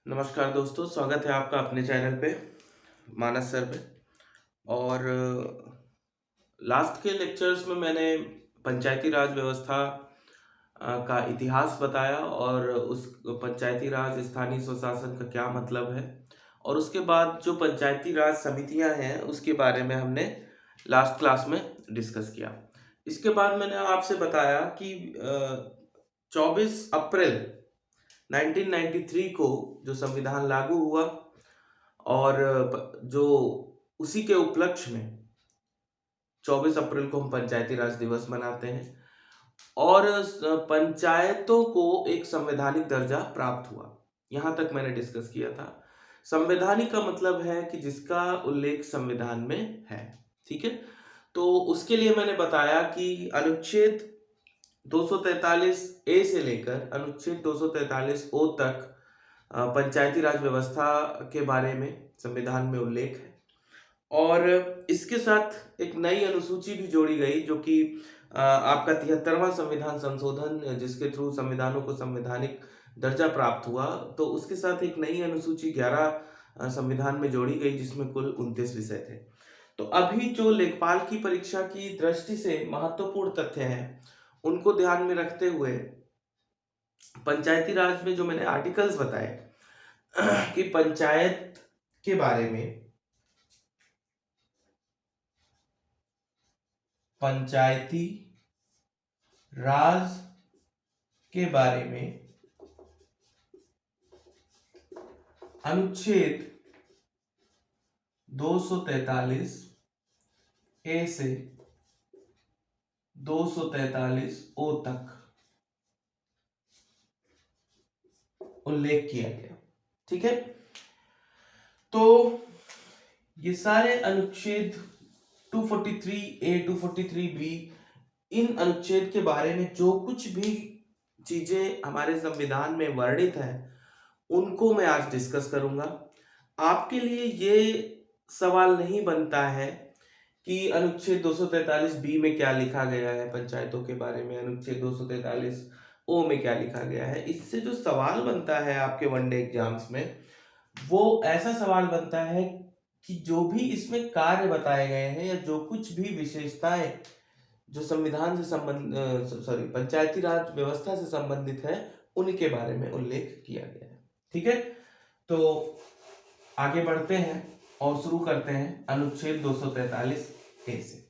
नमस्कार दोस्तों, स्वागत है आपका अपने चैनल पे, मानस सर पे। और लास्ट के लेक्चर्स में मैंने पंचायती राज व्यवस्था का इतिहास बताया और उस पंचायती राज स्थानीय स्वशासन का क्या मतलब है और उसके बाद जो पंचायती राज समितियां हैं उसके बारे में हमने लास्ट क्लास में डिस्कस किया। इसके बाद मैंने आपसे बताया कि 24 अप्रैल 1993 को जो संविधान लागू हुआ और जो उसी के उपलक्ष्य में 24 अप्रैल को हम पंचायती राज दिवस मनाते हैं और पंचायतों को एक संवैधानिक दर्जा प्राप्त हुआ। यहाँ तक मैंने डिस्कस किया था। संवैधानिक का मतलब है कि जिसका उल्लेख संविधान में है। ठीक है, तो उसके लिए मैंने बताया कि अनुच्छेद 243 ए से लेकर अनुच्छेद 243 ओ तक पंचायती राज व्यवस्था के बारे में संविधान में उल्लेख है और इसके साथ एक नई अनुसूची भी जोड़ी गई जो कि आपका 73वां संविधान संशोधन जिसके थ्रू संविधानों को संवैधानिक दर्जा प्राप्त हुआ, तो उसके साथ एक नई अनुसूची 11 संविधान में जोड़ी गई जिसमें कुल 29 विषय थे। तो अभी जो लेखपाल की परीक्षा की दृष्टि से महत्वपूर्ण तथ्य हैं उनको ध्यान में रखते हुए पंचायती राज में जो मैंने आर्टिकल्स बताए कि पंचायत के बारे में, पंचायती राज के बारे में अनुच्छेद 243 ए से 243 ओ तक उल्लेख किया गया। ठीक है, तो ये सारे अनुच्छेद 243 ए 243 बी, इन अनुच्छेद के बारे में जो कुछ भी चीजें हमारे संविधान में वर्णित है उनको मैं आज डिस्कस करूंगा। आपके लिए ये सवाल नहीं बनता है कि अनुच्छेद 243 बी में क्या लिखा गया है पंचायतों के बारे में, अनुच्छेद 243 ओ में क्या लिखा गया है। इससे जो सवाल बनता है आपके वनडे एग्जाम्स में, वो ऐसा सवाल बनता है कि जो भी इसमें कार्य बताए गए हैं या जो कुछ भी विशेषताएं जो संविधान से पंचायती राज व्यवस्था से संबंधित है उनके बारे में उल्लेख किया गया है। ठीक है, तो आगे बढ़ते हैं और शुरू करते हैं अनुच्छेद 243 ए से।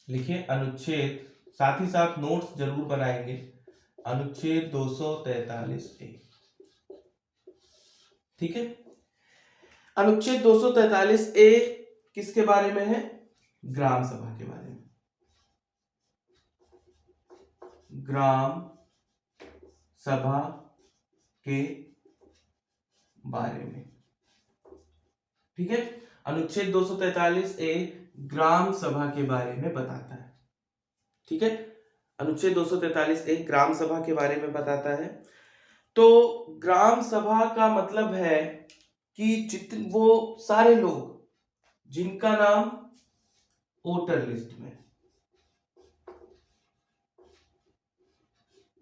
लिखिए अनुच्छेद, साथ ही साथ नोट्स जरूर बनाएंगे। अनुच्छेद 243 ए। ठीक है, अनुच्छेद 243 ए किसके बारे में है? ग्राम सभा के बारे में। ग्राम सभा के बारे में। ठीक है, अनुच्छेद 243 ए ग्राम सभा के बारे में बताता है। ठीक है, अनुच्छेद 243 ए ग्राम सभा के बारे में बताता है। तो ग्राम सभा का मतलब है कि जितने वो सारे लोग जिनका नाम वोटर लिस्ट में,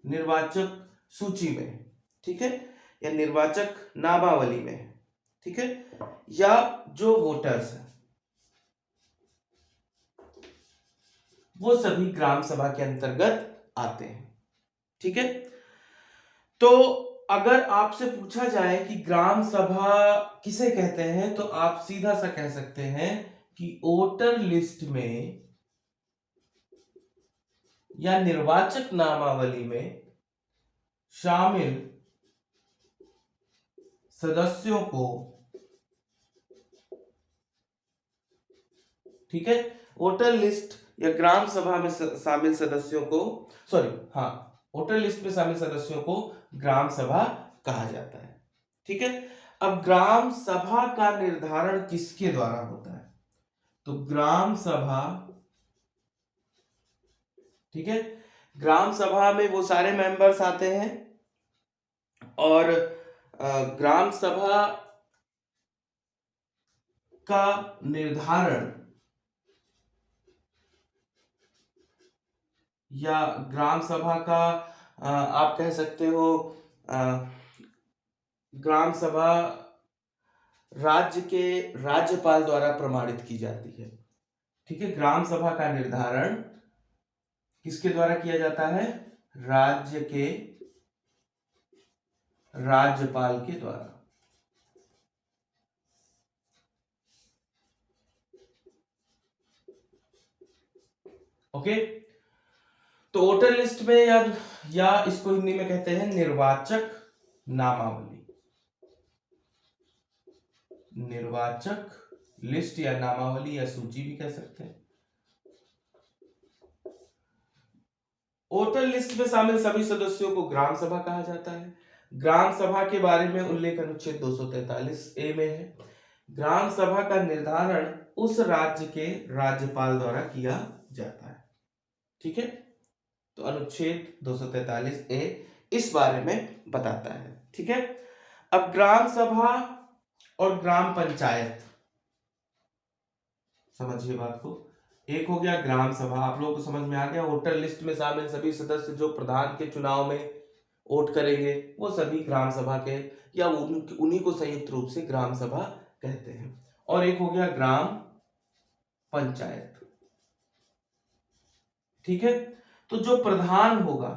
निर्वाचक सूची में, ठीक है, या निर्वाचक नामावली में, ठीक है, या जो वोटर्स हैं वो सभी ग्राम सभा के अंतर्गत आते हैं। ठीक है, तो अगर आपसे पूछा जाए कि ग्राम सभा किसे कहते हैं तो आप सीधा सा कह सकते हैं कि वोटर लिस्ट में या निर्वाचक नामावली में शामिल सदस्यों को, ठीक है, वोटर लिस्ट या ग्राम सभा में शामिल सदस्यों को, वोटर लिस्ट में शामिल सदस्यों को ग्राम सभा कहा जाता है। ठीक है, अब ग्राम सभा का निर्धारण किसके द्वारा होता है? तो ग्राम सभा, ठीक है, ग्राम सभा में वो सारे मेंबर्स आते हैं और ग्राम सभा का निर्धारण या ग्राम सभा का आप कह सकते हो ग्राम सभा राज्य के राज्यपाल द्वारा प्रमाणित की जाती है। ठीक है, ग्राम सभा का निर्धारण किसके द्वारा किया जाता है? राज्य के राज्यपाल के द्वारा। ओके, तो वोटर लिस्ट में या इसको हिंदी में कहते हैं निर्वाचक नामावली। निर्वाचक लिस्ट या नामावली या सूची भी कह सकते हैं। वोटर लिस्ट में शामिल सभी सदस्यों को ग्राम सभा कहा जाता है। ग्राम सभा के बारे में उल्लेख अनुच्छेद 243 ए में है। ग्राम सभा का निर्धारण उस राज्य के राज्यपाल द्वारा किया जाता है। ठीक है, तो अनुच्छेद 243 ए इस बारे में बताता है। ठीक है, अब ग्राम सभा और ग्राम पंचायत, समझिए बात को। एक हो गया ग्राम सभा, आप लोगों को समझ में आ गया। वोटर लिस्ट में शामिल सभी सदस्य जो प्रधान के चुनाव में वोट करेंगे वो सभी ग्राम सभा के या उन्हीं को संयुक्त रूप से ग्राम सभा कहते हैं। और एक हो गया ग्राम पंचायत। ठीक है, तो जो प्रधान होगा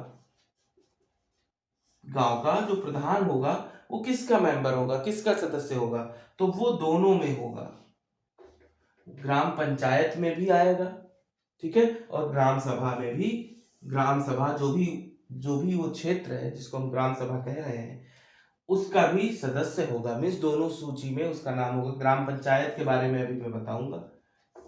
गांव का, जो प्रधान होगा वो किसका मेंबर होगा, किसका सदस्य होगा? तो वो दोनों में होगा, ग्राम पंचायत में भी आएगा, ठीक है, और ग्राम सभा में भी। ग्राम सभा जो भी वो क्षेत्र है जिसको हम ग्राम सभा कह रहे हैं उसका भी सदस्य होगा। मीन्स दोनों सूची में उसका नाम होगा। ग्राम पंचायत के बारे में अभी मैं बताऊंगा।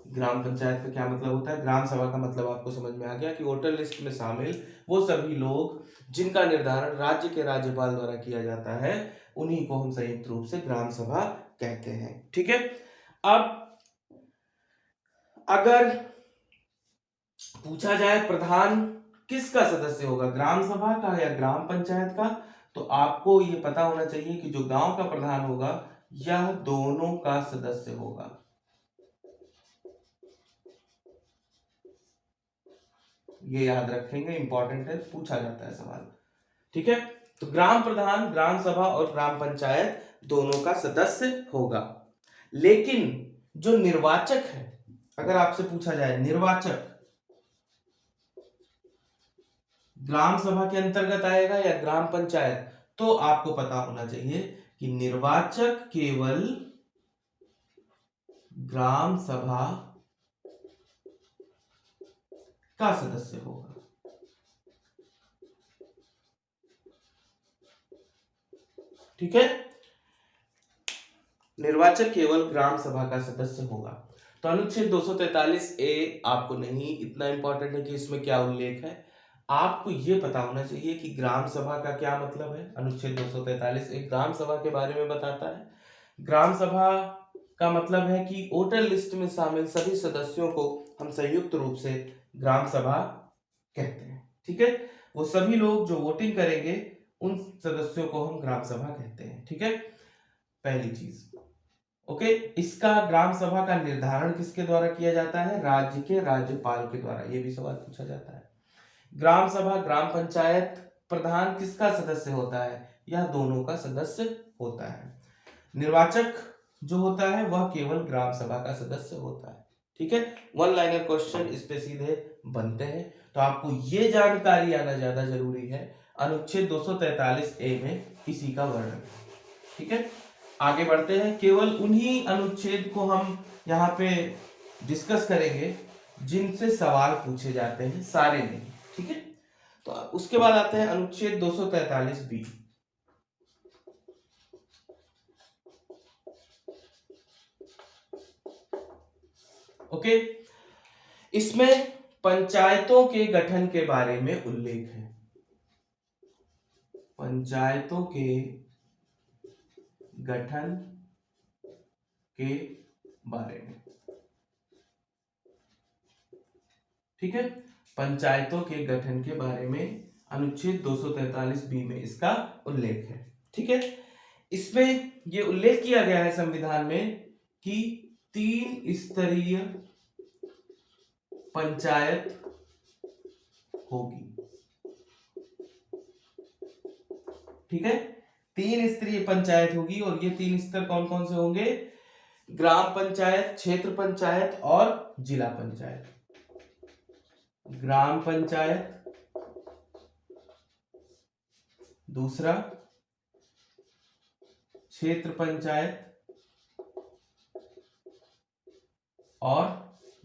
ग्राम पंचायत का क्या मतलब होता है। ग्राम सभा का मतलब आपको समझ में आ गया कि वोटर लिस्ट में शामिल वो सभी लोग जिनका निर्धारण राज्य के राज्यपाल द्वारा किया जाता है उन्हीं को हम संयुक्त रूप से ग्राम सभा कहते हैं। ठीक है, अब अगर पूछा जाए प्रधान किसका सदस्य होगा, ग्राम सभा का या ग्राम पंचायत का, तो आपको ये पता होना चाहिए कि जो गांव का प्रधान होगा यह दोनों का सदस्य होगा। ये याद रखेंगे, इंपॉर्टेंट है, पूछा जाता है सवाल। ठीक है, तो ग्राम प्रधान ग्राम सभा और ग्राम पंचायत दोनों का सदस्य होगा। लेकिन जो निर्वाचक है, अगर आपसे पूछा जाए निर्वाचक ग्राम सभा के अंतर्गत आएगा या ग्राम पंचायत, तो आपको पता होना चाहिए कि निर्वाचक केवल ग्राम सभा का सदस्य होगा। ठीक है, निर्वाचक केवल ग्राम सभा का सदस्य होगा। तो अनुच्छेद 243 ए आपको नहीं इतना इंपॉर्टेंट है कि इसमें क्या उल्लेख है, आपको यह पता होना चाहिए कि ग्राम सभा का क्या मतलब है। अनुच्छेद 243 एक ग्राम सभा के बारे में बताता है। ग्राम सभा का मतलब है कि वोटर लिस्ट में शामिल सभी सदस्यों को हम संयुक्त रूप से ग्राम सभा कहते हैं। ठीक है, वो सभी लोग जो वोटिंग करेंगे उन सदस्यों को हम ग्राम सभा कहते हैं। ठीक है, पहली चीज। ओके, इसका ग्राम सभा का निर्धारण किसके द्वारा किया जाता है? राज्य के राज्यपाल के द्वारा। यह भी सवाल पूछा जाता है। ग्राम सभा ग्राम पंचायत प्रधान किसका सदस्य होता है? यह दोनों का सदस्य होता है। निर्वाचक जो होता है वह केवल ग्राम सभा का सदस्य होता है। ठीक है, वन लाइनर क्वेश्चन इस पे सीधे बनते हैं, तो आपको ये जानकारी आना ज्यादा जरूरी है। अनुच्छेद 243 ए में इसी का वर्णन। ठीक है, आगे बढ़ते हैं। केवल उन्हीं अनुच्छेद को हम यहाँ पे डिस्कस करेंगे जिनसे सवाल पूछे जाते हैं, सारे नहीं। ठीक है, तो उसके बाद आते हैं अनुच्छेद 243 बी। ओके, इसमें पंचायतों के गठन के बारे में उल्लेख है। पंचायतों के गठन के बारे में। ठीक है, पंचायतों के गठन के बारे में अनुच्छेद 243 बी में इसका उल्लेख है। ठीक है, इसमें यह उल्लेख किया गया है संविधान में कि 3 स्तरीय पंचायत होगी। ठीक है, 3 स्तरीय पंचायत होगी और ये 3 स्तर कौन कौन से होंगे? ग्राम पंचायत, क्षेत्र पंचायत और जिला पंचायत। ग्राम पंचायत, दूसरा क्षेत्र पंचायत और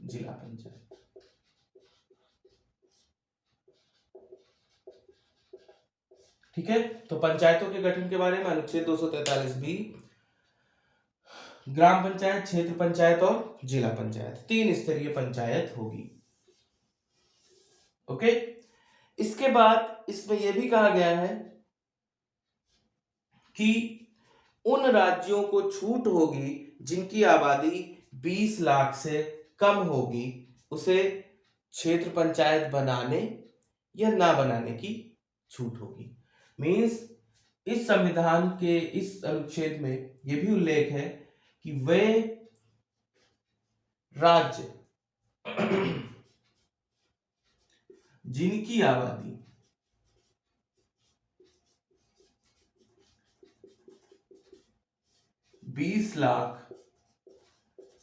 जिला पंचायत। ठीक है, तो पंचायतों के गठन के बारे में अनुच्छेद 243 भी ग्राम पंचायत, क्षेत्र पंचायत और जिला पंचायत 3 स्तरीय पंचायत होगी। ओके, इसके बाद इसमें यह भी कहा गया है कि उन राज्यों को छूट होगी जिनकी आबादी 20 लाख से कम होगी, उसे क्षेत्र पंचायत बनाने या ना बनाने की छूट होगी। मीन्स इस संविधान के इस अनुच्छेद में यह भी उल्लेख है कि वे राज्य जिनकी आबादी 20 लाख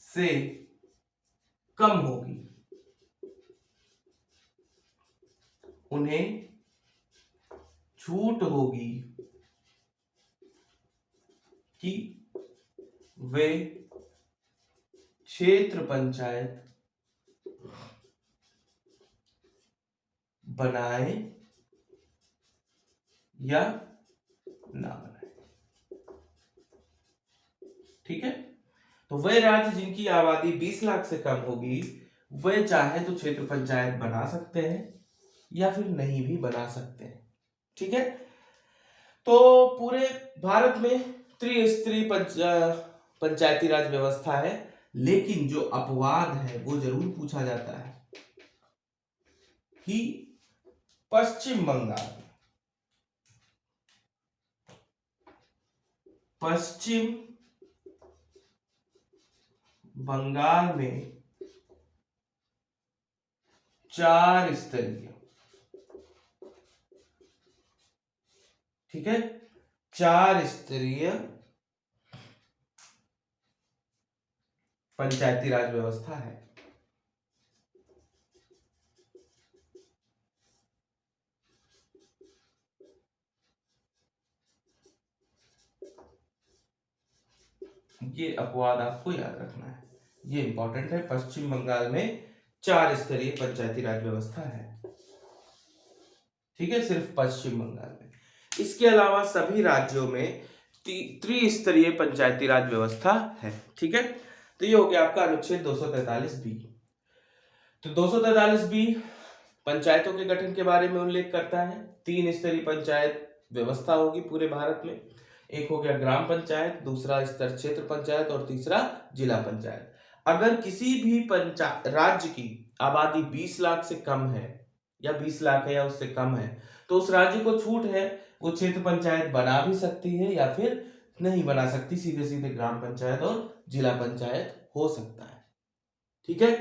से कम होगी, उन्हें छूट होगी कि वे क्षेत्र पंचायत बनाए या ना बनाए। ठीक है, तो वे राज्य जिनकी आबादी 20 लाख से कम होगी, वे चाहे तो क्षेत्र पंचायत बना सकते हैं या फिर नहीं भी बना सकते हैं। ठीक है, तो पूरे भारत में त्रिस्तरीय पंचायती राज व्यवस्था है, लेकिन जो अपवाद है वो जरूर पूछा जाता है कि पश्चिम बंगाल में 4 स्तरीय, ठीक है, 4 स्तरीय पंचायती राज व्यवस्था है। ये अपवाद आपको याद रखना है, ये इंपॉर्टेंट है। पश्चिम बंगाल में 4 स्तरीय पंचायती राज व्यवस्था है। ठीक है, सिर्फ पश्चिम बंगाल में। इसके अलावा सभी राज्यों में त्रिस्तरीय पंचायती राज व्यवस्था है। ठीक है, तो ये हो गया आपका अनुच्छेद 243 बी। तो 243 बी पंचायतों के गठन के बारे में उल्लेख करता है। 3 स्तरीय पंचायत व्यवस्था होगी पूरे भारत में। एक हो गया ग्राम पंचायत, दूसरा स्तर क्षेत्र पंचायत और तीसरा जिला पंचायत। अगर किसी भी राज्य की आबादी 20 लाख से कम है या 20 लाख है या उससे कम है, तो उस राज्य को छूट है, वो क्षेत्र पंचायत बना भी सकती है या फिर नहीं बना सकती, सीधे सीधे ग्राम पंचायत और जिला पंचायत हो सकता है। ठीक है,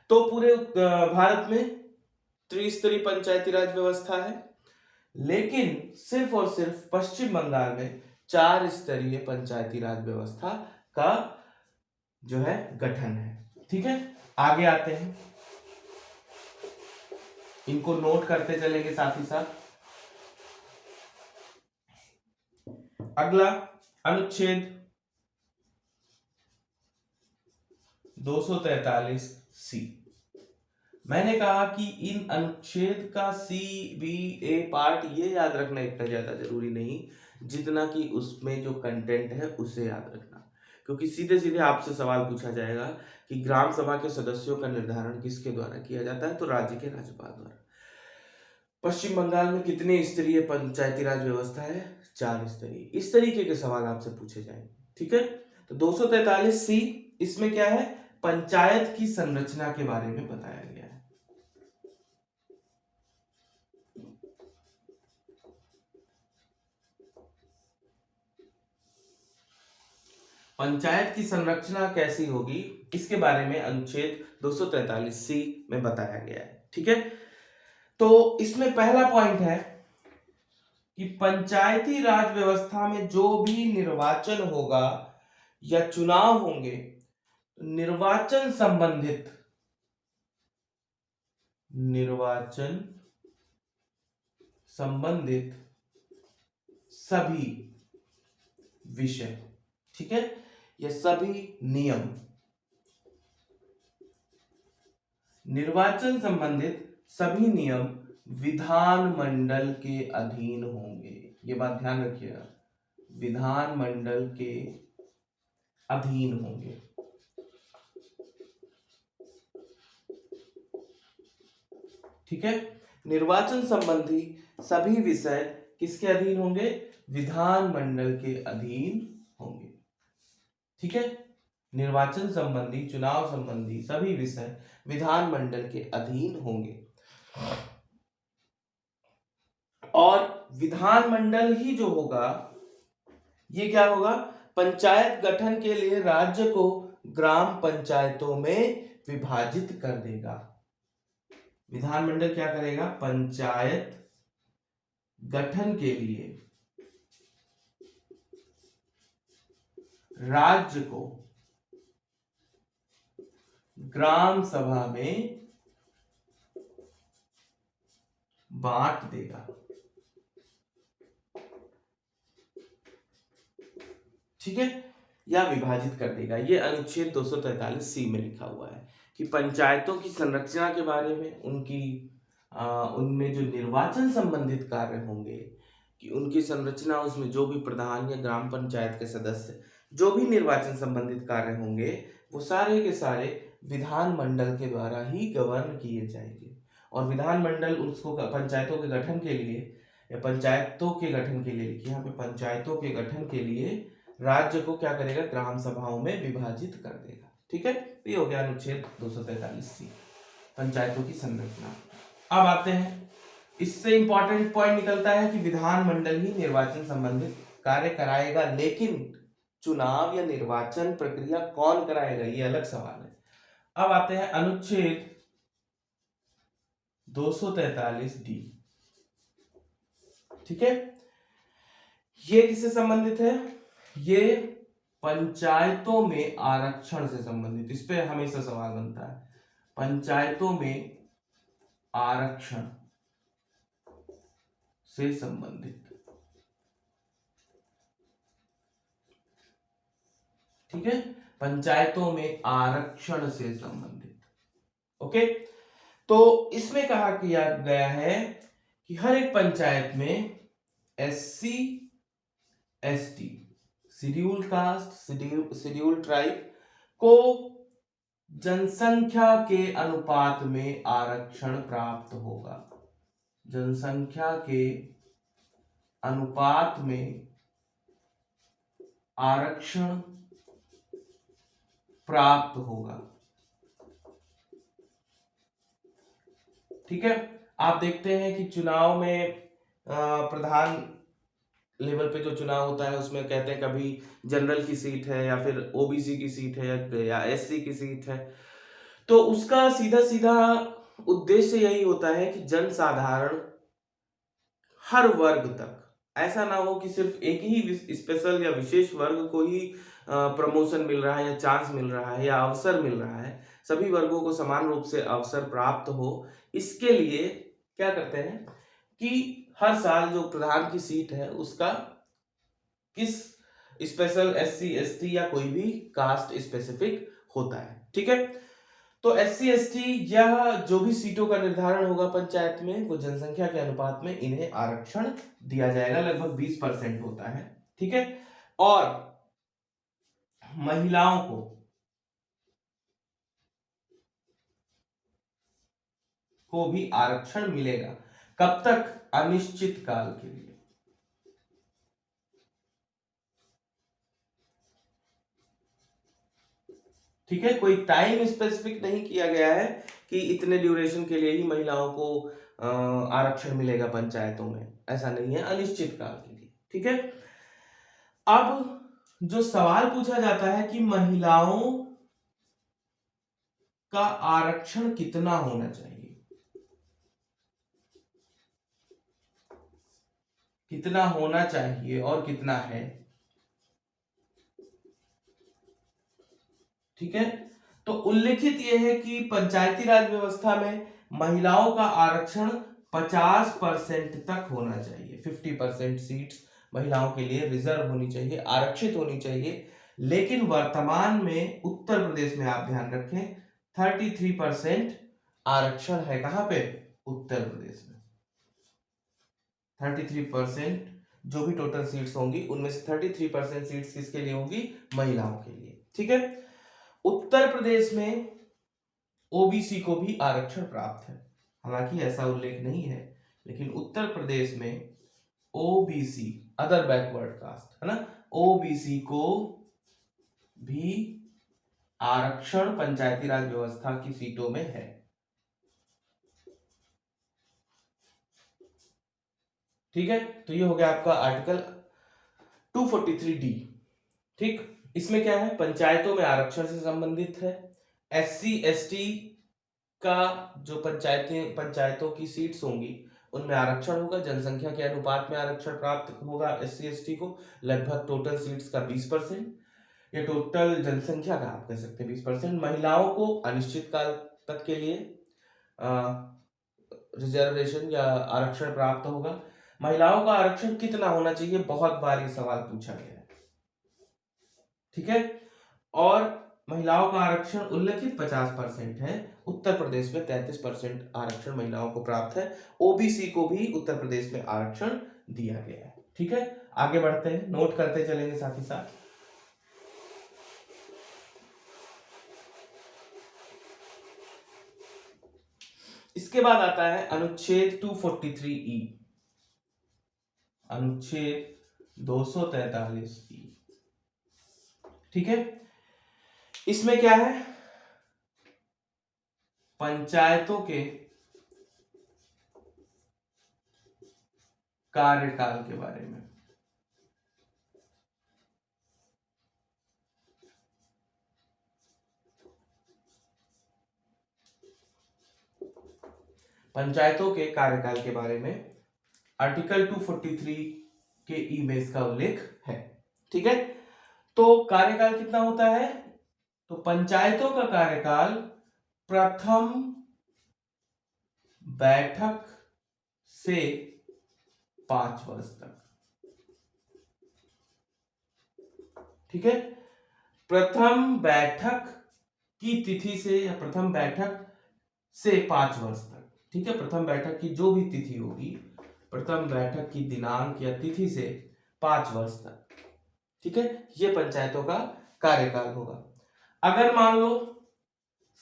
तो पूरे भारत में त्रिस्तरीय पंचायती राज व्यवस्था है, लेकिन सिर्फ और सिर्फ पश्चिम बंगाल में 4 स्तरीय पंचायती राज व्यवस्था का जो है गठन है। ठीक है, आगे आते हैं, इनको नोट करते चलेंगे साथ ही साथ। अगला अनुच्छेद 243 सी। मैंने कहा कि इन अनुच्छेद का सी बी ए पार्ट ये याद रखना इतना ज्यादा जरूरी नहीं जितना कि उसमें जो कंटेंट है उसे याद रखना, क्योंकि सीधे सीधे आपसे सवाल पूछा जाएगा कि ग्राम सभा के सदस्यों का निर्धारण किसके द्वारा किया जाता है, तो राज्य के राज्यपाल द्वारा। पश्चिम बंगाल में कितने स्तरीय पंचायती राज व्यवस्था है? 4 स्तरीय। इस तरीके के सवाल आपसे पूछे जाएंगे। ठीक है, तो 243 सी इसमें क्या है, पंचायत की संरचना के बारे में बताया गया है। पंचायत की संरचना कैसी होगी इसके बारे में अनुच्छेद 243 सी में बताया गया है। ठीक है, तो इसमें पहला पॉइंट है कि पंचायती राज व्यवस्था में जो भी निर्वाचन होगा या चुनाव होंगे, निर्वाचन संबंधित सभी विषय, ठीक है, ये सभी नियम निर्वाचन संबंधित सभी नियम विधानमंडल के अधीन होंगे। ये बात ध्यान रखिएगा, विधानमंडल के अधीन होंगे। ठीक है, निर्वाचन संबंधी सभी विषय किसके अधीन होंगे? विधानमंडल के अधीन होंगे। ठीक है, निर्वाचन संबंधी, चुनाव संबंधी सभी विषय विधानमंडल के अधीन होंगे। और विधानमंडल ही जो होगा, ये क्या होगा? पंचायत गठन के लिए राज्य को ग्राम पंचायतों में विभाजित कर देगा। विधानमंडल क्या करेगा? पंचायत गठन के लिए राज्य को ग्राम सभा में बांट देगा। ठीक है, या विभाजित कर देगा। ये अनुच्छेद 243C में लिखा हुआ है कि पंचायतों की संरचना के बारे में, उनमें जो निर्वाचन संबंधित कार्य होंगे कि उनकी संरचना, उसमें जो भी प्रधान या ग्राम पंचायत के सदस्य जो भी निर्वाचन संबंधित कार्य होंगे, वो सारे के सारे विधानमंडल के द्वारा ही गवर्न किए जाएंगे। और विधानमंडल उसको पंचायतों के गठन के लिए, पंचायतों के गठन के लिए, यहाँ पे पंचायतों के गठन के लिए राज्य को क्या करेगा? ग्राम सभाओं में विभाजित कर देगा। ठीक है, तो ये हो गया अनुच्छेद 243C, पंचायतों की संरचना। अब आते हैं, इससे इंपॉर्टेंट पॉइंट निकलता है कि विधानमंडल ही निर्वाचन संबंधित कार्य कराएगा, लेकिन चुनाव या निर्वाचन प्रक्रिया कौन कराएगा, ये अलग सवाल है। अब आते हैं अनुच्छेद 243D। ठीक है, ये किससे संबंधित है? ये पंचायतों में आरक्षण से संबंधित, इस पे हमेशा सवाल बनता है। पंचायतों में आरक्षण से संबंधित। ठीक है, पंचायतों में आरक्षण से संबंधित। ओके, तो इसमें कहा किया गया है कि हर एक पंचायत में SC ST, schedule caste, schedule tribe को जनसंख्या के अनुपात में आरक्षण प्राप्त होगा। जनसंख्या के अनुपात में आरक्षण प्राप्त होगा। ठीक है, आप देखते हैं कि चुनाव में प्रधान लेवल पे जो चुनाव होता है, उसमें कहते हैं कभी जनरल की सीट है या फिर OBC की सीट है या SC की सीट है, तो उसका सीधा सीधा उद्देश्य यही होता है कि जनसाधारण हर वर्ग तक, ऐसा ना हो कि सिर्फ एक ही स्पेशल या विशेष वर्ग को ही प्रमोशन मिल रहा है या चांस मिल रहा है या अवसर मिल रहा है, सभी वर्गों को समान रूप से अवसर प्राप्त हो। इसके लिए क्या करते हैं कि हर साल जो प्रधान की सीट है उसका किस स्पेशल SC ST या कोई भी कास्ट स्पेसिफिक होता है। ठीक है, तो SC ST यह जो भी सीटों का निर्धारण होगा पंचायत में, वो जनसंख्या के अनुपात में इन्हें आरक्षण दिया जाएगा, लगभग 20% होता है। ठीक है, और महिलाओं को भी आरक्षण मिलेगा। कब तक? अनिश्चित काल के लिए। ठीक है, कोई टाइम स्पेसिफिक नहीं किया गया है कि इतने ड्यूरेशन के लिए ही महिलाओं को आरक्षण मिलेगा पंचायतों में, ऐसा नहीं है, अनिश्चित काल के लिए। ठीक है, अब जो सवाल पूछा जाता है कि महिलाओं का आरक्षण कितना होना चाहिए, कितना होना चाहिए और कितना है। ठीक है, तो उल्लेखित यह है कि पंचायती राज व्यवस्था में महिलाओं का आरक्षण 50% तक होना चाहिए। 50% सीट्स महिलाओं के लिए रिजर्व होनी चाहिए, आरक्षित होनी चाहिए। लेकिन वर्तमान में उत्तर प्रदेश में आप ध्यान रखें 33% आरक्षण है। कहां पे? उत्तर प्रदेश में 33%, जो भी टोटल सीट्स होंगी उनमें से 33% सीट्स किसके लिए होंगी? महिलाओं के लिए। ठीक है, उत्तर प्रदेश में ओबीसी को भी आरक्षण प्राप्त है, हालांकि ऐसा उल्लेख नहीं है, लेकिन उत्तर प्रदेश में ओबीसी, अदर बैकवर्ड कास्ट, है ना, ओबीसी को भी आरक्षण पंचायती राज व्यवस्था की सीटों में है। ठीक है, तो ये हो गया आपका आर्टिकल 243D। ठीक, इसमें क्या है? पंचायतों में आरक्षण से संबंधित है। एससी एसटी का जो पंचायतों की सीट्स होंगी उनमें आरक्षण होगा, जनसंख्या के अनुपात में आरक्षण प्राप्त होगा एससी एसटी को, लगभग टोटल सीट्स का 20%, या टोटल जनसंख्या का आप कह सकते हैं 20%। महिलाओं को अनिश्चित काल तक के लिए रिजर्वेशन या आरक्षण प्राप्त होगा। महिलाओं का आरक्षण कितना होना चाहिए, बहुत बार ये सवाल पूछा गया है। ठीक है, और महिलाओं का आरक्षण उल्लेखित 50% है। उत्तर प्रदेश में 33% आरक्षण महिलाओं को प्राप्त है। ओबीसी को भी उत्तर प्रदेश में आरक्षण दिया गया है। ठीक है, आगे बढ़ते हैं, नोट करते चलेंगे साथ ही साथ। इसके बाद आता है अनुच्छेद 243E, अनुच्छेद 243E। ठीक है, इसमें क्या है? पंचायतों के कार्यकाल के बारे में। पंचायतों के कार्यकाल के बारे में आर्टिकल 243 के ई में इसका उल्लेख है। ठीक है, तो कार्यकाल कितना होता है? तो पंचायतों का कार्यकाल प्रथम बैठक से 5 वर्ष तक। ठीक है, प्रथम बैठक की तिथि से या प्रथम बैठक से 5 वर्ष तक। ठीक है, प्रथम बैठक की जो भी तिथि होगी, प्रथम बैठक की दिनांक या तिथि से 5 वर्ष तक। ठीक है, ये पंचायतों का कार्यकाल होगा। अगर मान लो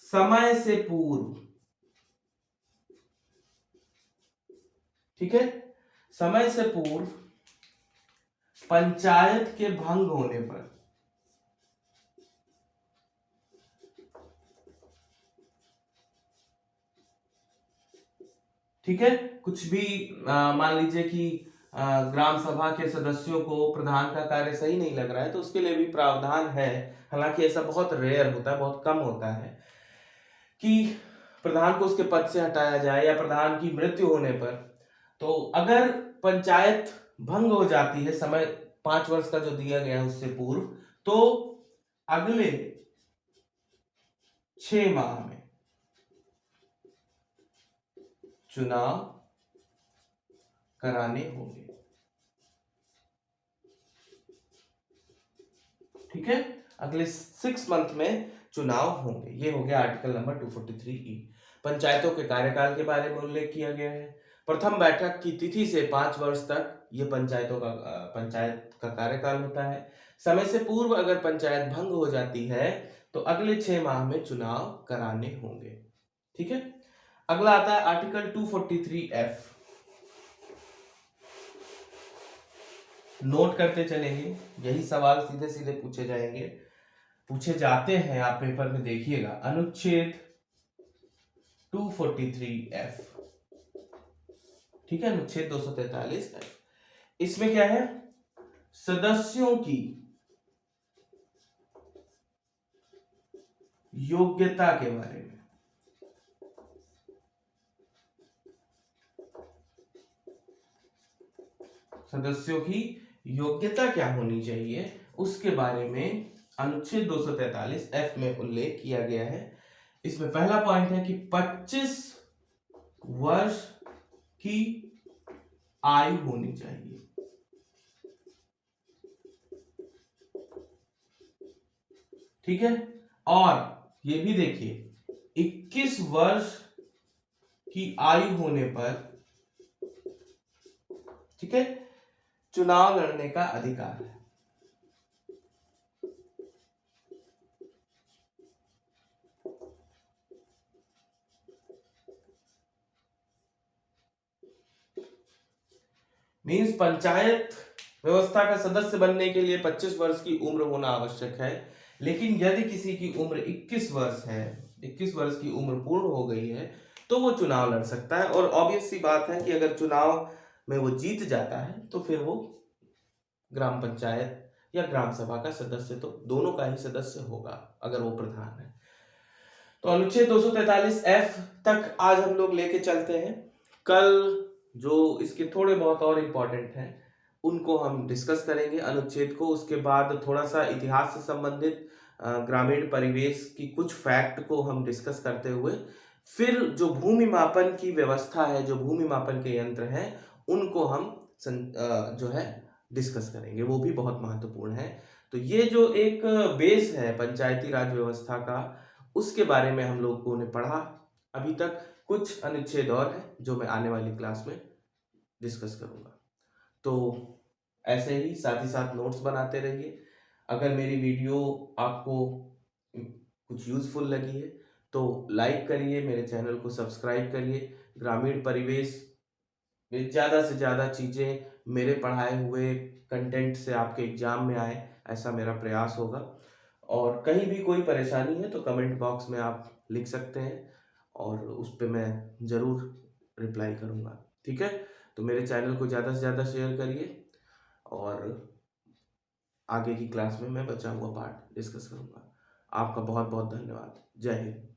समय से पूर्व, ठीक है, समय से पूर्व पंचायत के भंग होने पर, ठीक है, कुछ भी मान लीजिए कि ग्राम सभा के सदस्यों को प्रधान का कार्य सही नहीं लग रहा है, तो उसके लिए भी प्रावधान है। हालांकि ऐसा बहुत रेयर होता है, बहुत कम होता है कि प्रधान को उसके पद से हटाया जाए या प्रधान की मृत्यु होने पर। तो अगर पंचायत भंग हो जाती है समय 5 वर्ष का जो दिया गया है उससे पूर्व, तो अगले 6 माह में चुनाव कराने होंगे। ठीक है, अगले 6 मंथ में चुनाव होंगे। ये हो गया आर्टिकल नंबर 243E। पंचायतों के कार्यकाल के बारे में उल्लेख किया गया है। प्रथम बैठक की तिथि से 5 वर्ष तक ये पंचायत का कार्यकाल होता है। समय से पूर्व अगर पंचायत भंग हो जाती है तो अगले 6 माह में चुनाव कराने होंगे। ठीक है, अगला आता है आर्टिकल 243F। नोट करते चलेंगे, यही सवाल सीधे सीधे पूछे जाते हैं, आप पेपर में देखिएगा। अनुच्छेद 243F, ठीक है, अनुच्छेद 243F। इसमें क्या है? सदस्यों की योग्यता के बारे में। सदस्यों की योग्यता क्या होनी चाहिए उसके बारे में अनुच्छेद 243 एफ में उल्लेख किया गया है। इसमें पहला पॉइंट है कि 25 वर्ष की आयु होनी चाहिए। ठीक है, और ये भी देखिए 21 वर्ष की आयु होने पर, ठीक है, चुनाव लड़ने का अधिकार है। मीन्स पंचायत व्यवस्था का सदस्य बनने के लिए 25 वर्ष की उम्र होना आवश्यक है, लेकिन यदि किसी की उम्र 21 वर्ष है, 21 वर्ष की उम्र पूर्ण हो गई है, तो वो चुनाव लड़ सकता है। और ऑब्वियस सी बात है कि अगर चुनाव में वो जीत जाता है तो फिर वो ग्राम पंचायत या ग्राम सभा का सदस्य, तो दोनों का ही सदस्य होगा अगर वो प्रधान है। तो अनुच्छेद 243 एफ तक आज हम लोग लेके चलते हैं। कल जो इसके थोड़े बहुत और इम्पोर्टेंट हैं उनको हम डिस्कस करेंगे अनुच्छेद को। उसके बाद थोड़ा सा इतिहास से संबंधित ग्रामीण परिवेश की कुछ फैक्ट को हम डिस्कस करते हुए फिर जो भूमि मापन की व्यवस्था है, जो भूमि मापन के यंत्र हैं, उनको हम जो है डिस्कस करेंगे, वो भी बहुत महत्वपूर्ण है। तो ये जो एक बेस है पंचायती राज व्यवस्था का, उसके बारे में हम लोगों ने पढ़ा अभी तक। कुछ अनुच्छेद और हैं जो मैं आने वाली क्लास में डिस्कस करूंगा। तो ऐसे ही साथ नोट्स बनाते रहिए। अगर मेरी वीडियो आपको कुछ यूजफुल लगी है तो लाइक करिए, मेरे चैनल को सब्सक्राइब करिए। ग्रामीण परिवेश में ज़्यादा से ज़्यादा चीज़ें मेरे पढ़ाए हुए कंटेंट से आपके एग्जाम में आए, ऐसा मेरा प्रयास होगा। और कहीं भी कोई परेशानी है तो कमेंट बॉक्स में आप लिख सकते हैं और उस पर मैं ज़रूर रिप्लाई करूँगा। ठीक है, तो मेरे चैनल को ज़्यादा से ज़्यादा शेयर करिए और आगे की क्लास में मैं बचा हुआ पार्ट डिस्कस करूँगा। आपका बहुत बहुत धन्यवाद। जय हिंद।